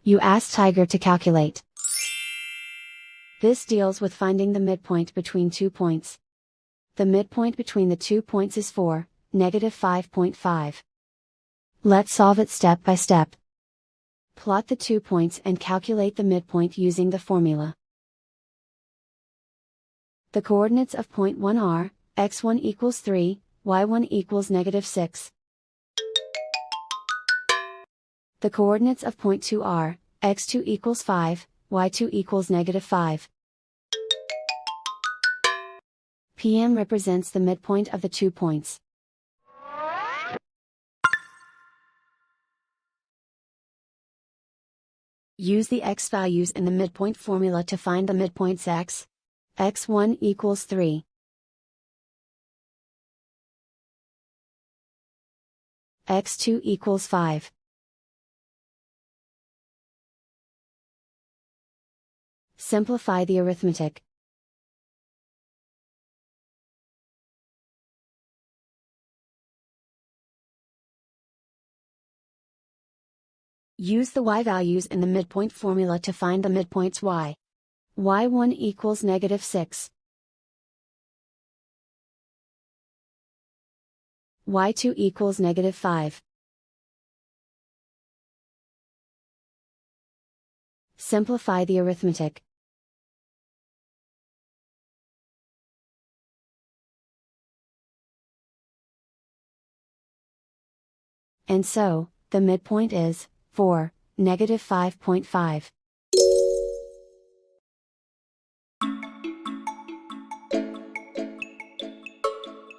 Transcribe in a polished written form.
You ask Tiger to calculate. This deals with finding the midpoint between 2 points. The midpoint between the 2 points is 4, -5.5. Let's solve it step by step. Plot the 2 points and calculate the midpoint using the formula. The coordinates of point 1 are, x1 equals 3, y1 equals -6. The coordinates of point 2 are, x2 equals 5, y2 equals -5. PM represents the midpoint of the 2 points. Use the x values in the midpoint formula to find the midpoints x1 equals 3. x2 equals 5. Simplify the arithmetic. Use the y values in the midpoint formula to find the midpoints y1 equals -6. y2 equals -5. Simplify the arithmetic. And so, the midpoint is 4, -5.5.